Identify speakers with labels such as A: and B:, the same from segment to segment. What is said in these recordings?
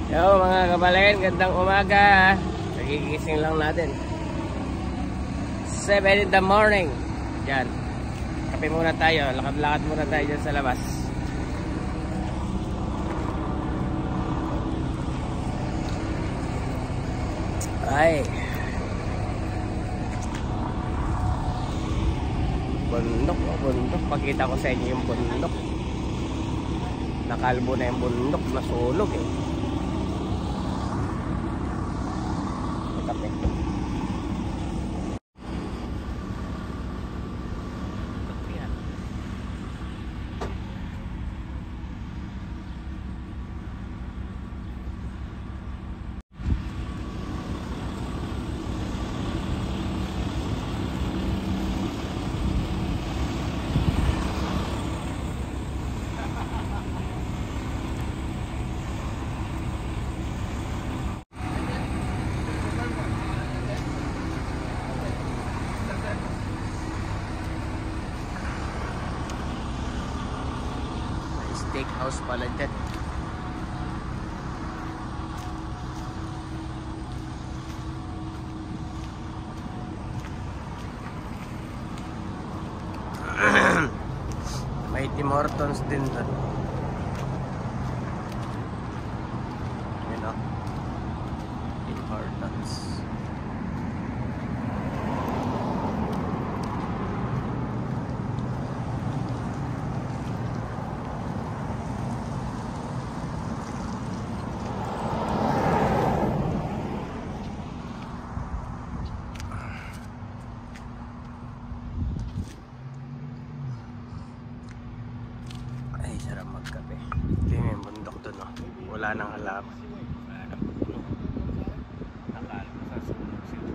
A: Yo mga kabalayan, gandang umaga. Nagigising lang natin 7 in the morning. Yan, kape muna tayo, lakad-lakad muna tayo dyan sa labas. Ay, bundok, bundok. Pakita ko sa inyo yung bundok. Nakalbo na yung bundok, nasunog eh. Kape. Steakhouse pala dyan. May Tim Hortons din doon. Yun o, Tim Hortons. Ay, sarap magkape. Tingnan yung bundok doon, oh. Wala nang halaman. Wala nang puno. Nakalbo sa sunog sila.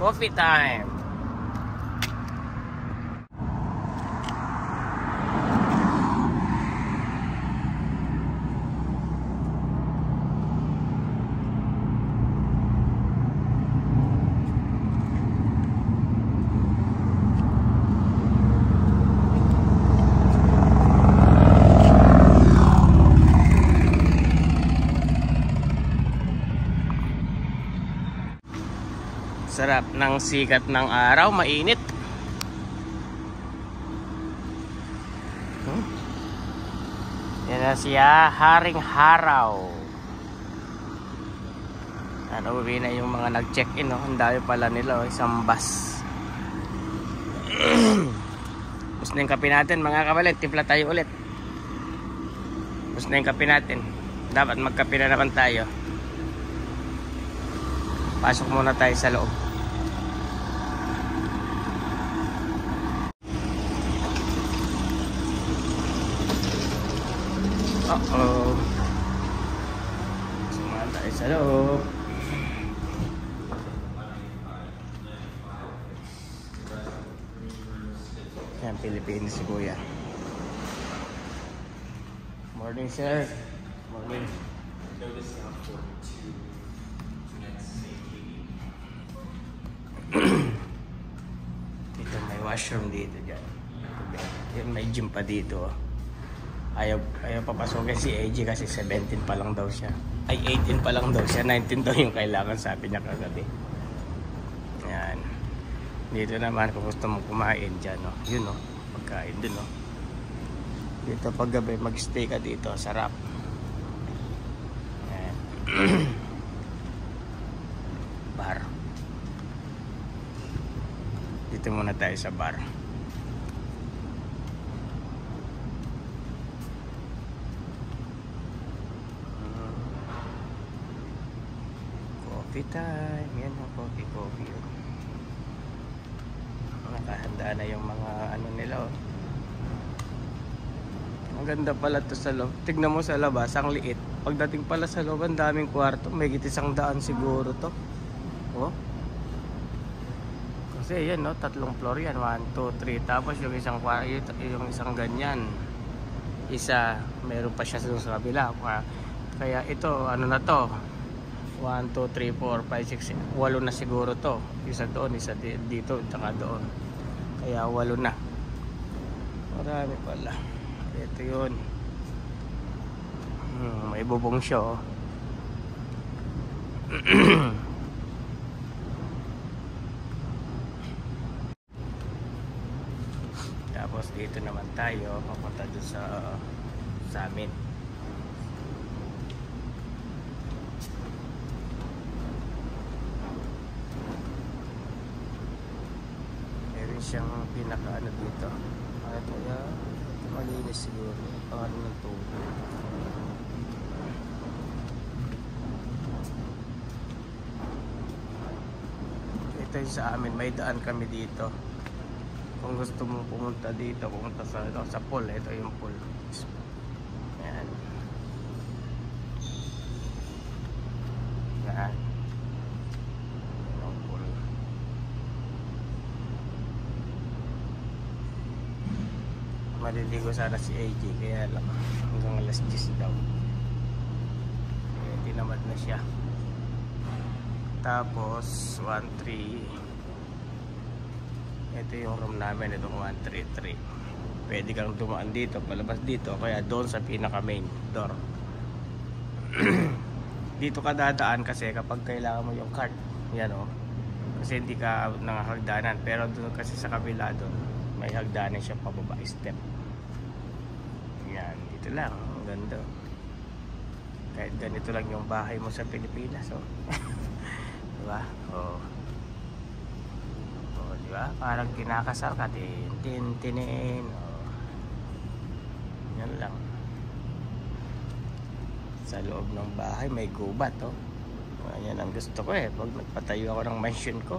A: Coffee time. Sarap ng sikat ng araw, mainit. Yan na siya, Haring Haraw. Uwi na yung mga nag-check-in, oh. Ang dami pala nila, oh. Isang bus. Bus na yung kape natin, mga kabalit. Timpla tayo ulit. Bus na yung kape natin. Dapat magkape na naman tayo. Pasok muna tayo sa loob. Uh-oh. Sumama tayo sa loob. Yan, Pilipinas si Kuya. Morning, sir. Morning. Dito may washroom dito dyan. Yan, may gym pa dito. Ayaw papasokin si AJ kasi 17 pa lang daw siya. Ay, 18 pa lang daw siya. 19 daw yung kailangan, sabi niya kagabi. Yan. Dito naman kung gusto mong kumain dyan, no? Yun, no? Pagkain dun, no? Dito paggabi magstay ka dito, sarap. Yan. Bar. Dito muna tayo sa bar. Coffee time. Yan ang coffee. Nakahanda na yung mga ano nila, oh. Ang ganda pala to sa loob. Tignan mo sa labas, ang liit. Pagdating pala sa loob, ang daming kwarto. May 100 siguro to. Oh. Kasi yan, no, 3 floor yan. 1, 2, 3. Tapos yung isang ganyan. Isa, meron pa siya sa kabila. Kaya ito, ano na to? 1, 2, 3, 4, 5, 6, 8 na siguro to. Isa doon, isa dito, tsaka doon. Kaya 8 na. Marami pala. Ito yun. May bubong siya, oh. Tapos dito naman tayo papunta doon sa amin. Meron siyang pinaka-ano dito. Ito yan. Malinis siguro. Pangalan ng tubig. Ito yung sa amin. May daan kami dito. Kung gusto mo pumunta dito, pumunta sa pool. Ito yung pool. Ayan. Ayan. Yung pool. Maliligo sana si AJ, kaya lang hanggang alas 10 daw. Kaya tinamad na siya. Tapos 1-3. Ito yung room namin, itong 133. Pwede kang dumaan dito, palabas dito, kaya doon sa pinaka main door. Dito ka dadaan kasi kapag kailangan mo yung card, yan o. Kasi hindi ka nangahagdanan, pero doon kasi sa kabila doon, may hagdanan siya pababa step. Yan, dito lang, ang ganda. Kahit ganito lang yung bahay mo sa Pilipinas, oh. Diba? Oh. Diba? Parang kinakasal ka, tinin. Oh. Yan lang. Sa loob ng bahay may gubat, oh. Yan ang gusto ko eh. Pag nagpatayo ako ng mansion ko.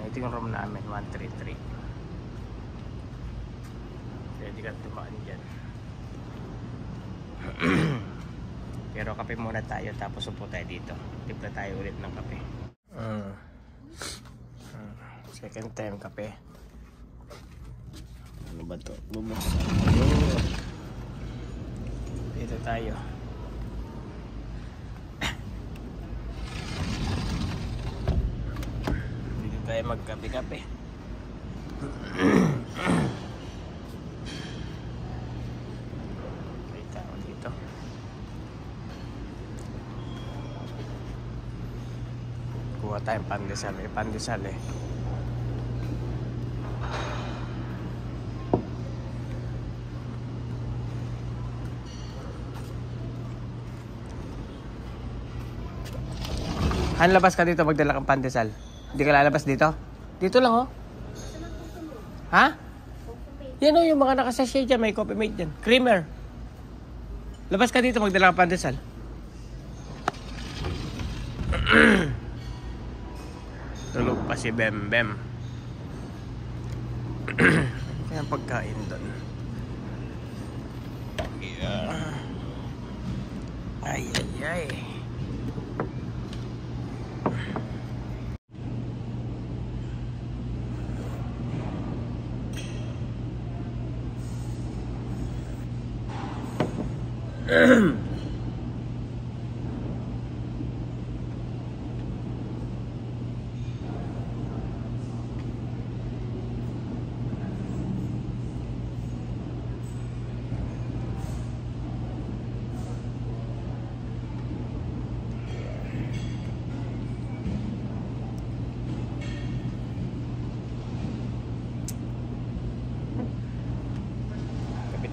A: Ito yung room namin, 133. Pwede ka tumaan dyan. Pero kape muna tayo, tapos upo tayo dito. Timpla tayo ulit ng kape. Second time kape. Ano ba to? Bubuksan. Dito tayo. Dito tayo magkape-kape. May tao dito. Kuha tayong pandesal. Pandesal eh. Han, labas ka dito, magdala kang pandesal. Hindi ka lalabas dito? Dito lang, oh. Ha? Yan, oh, yung mga nakasasya dyan. May coffee mate dyan. Creamer. Labas ka dito, magdala kang pandesal. Tulog pa si Bem Bem. Kaya pagkain doon. Yeah. Ay, ay, ay.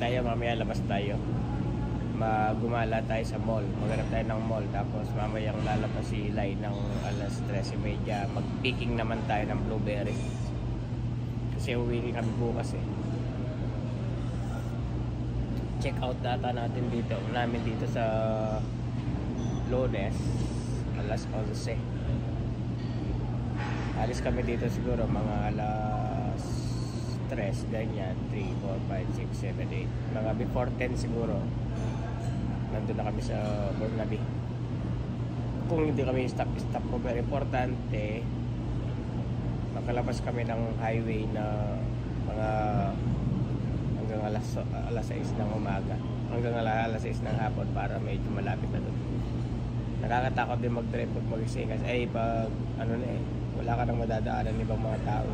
A: Tayo, mamaya labas tayo. Gumala tayo sa mall. Maghanap tayo ng mall. Tapos mamayang lalabas si Lai ng alas 13:30. Mag-picking naman tayo ng blueberries. Kasi uwi kami bukas eh. Check out data natin dito. Namin dito sa Lunes. Alas 11. Alis kami dito siguro mga alas 3, ganyan, 3, 4, 5, 6, 7, 8. Mga before 10 siguro, nandun na kami sa Burnaby. Kung hindi kami stop po, pero importante, makalabas kami ng highway na mga hanggang alas 6 ng umaga, hanggang alas 6 ng hapon para medyo malapit na doon. Nakakatakot din mag-drive pag mag-ising kasi pag ano na wala ka nang madadaanan ibang mga tao.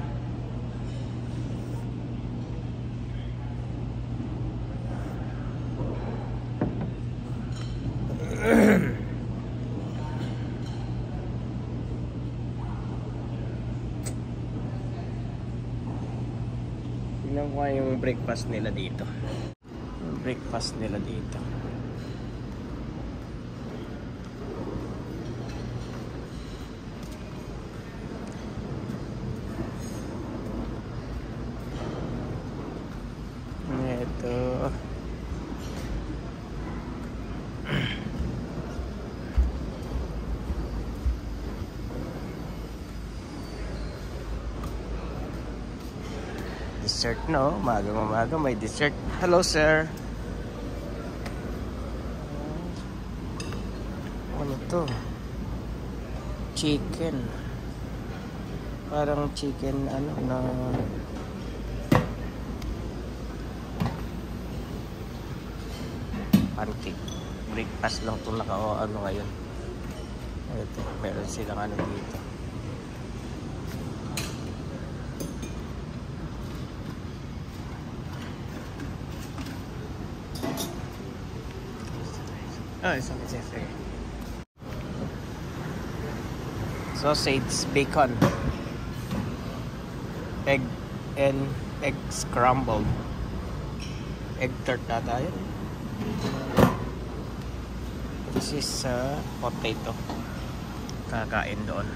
A: Tingnan ko yung breakfast nila dito. Yung breakfast nila dito. Ito. Dessert, no? Umaga may dessert. Hello, sir. Ano to? Chicken. Parang chicken, ano, na pancake. Breakfast lang itong ano ngayon. Ito, meron silang ano dito. Isang sige. Sausage, bacon, egg scrambled, egg tart na tayo. This is potato. Kakain doon.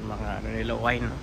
A: Mga nila wine, no?